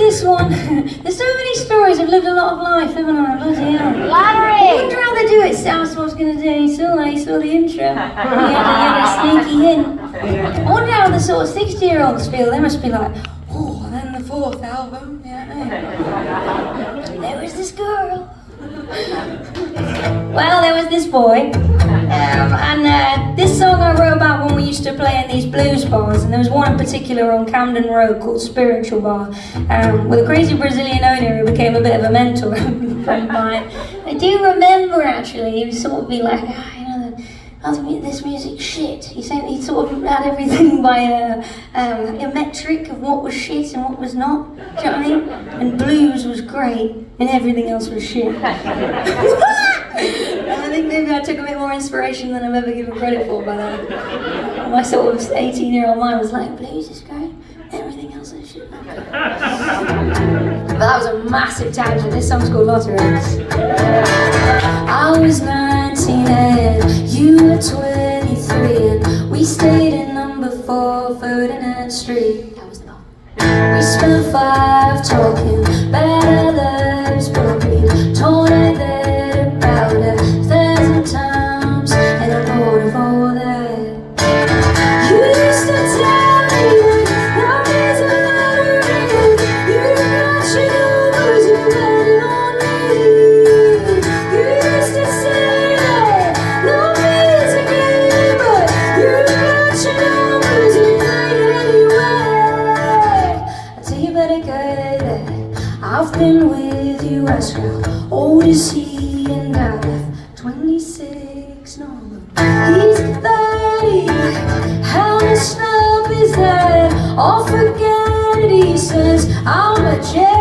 this one. There's so many stories. I've lived a lot of life, haven't I? Bloody hell. Lottery! I wonder how they do it. That's what I was going to do. He saw the intro. He had a sneaky hint. I wonder how the sort of 60-year-olds feel. They must be like, oh, and then the fourth album. Yeah. There was this girl. Well, there was this boy, and this song I wrote about when we used to play in these blues bars, and there was one in particular on Camden Road called Spiritual Bar, with a crazy Brazilian owner who became a bit of a mentor of mine. I do remember actually, he would sort of be like, this music's shit. He sort of had everything by a metric of what was shit and what was not. Do you know what I mean? And blues was great and everything else was shit. And I think maybe I took a bit more inspiration than I've ever given credit for by that. My sort of 18-year-old mind was like, blues is great, everything else is shit. But that was a massive tangent. This song's called Lottery. I was 19 and you were 23, and we stayed in number 4 Ferdinand Street. That was the bar. We spent 5 talking about our lives, but we'd told her that about 1,000 times, and I'm bored of all that. You used to tell me that love is a lottery, you got your numbers, you bet it on me. You used to say that love is a game, but you got your numbers and play anyway. I tell you better go there. I've been with you, ask how old is he, and I have 26 no. He's 30, how messed up is that? I'll forget it, he says I'm a Jade.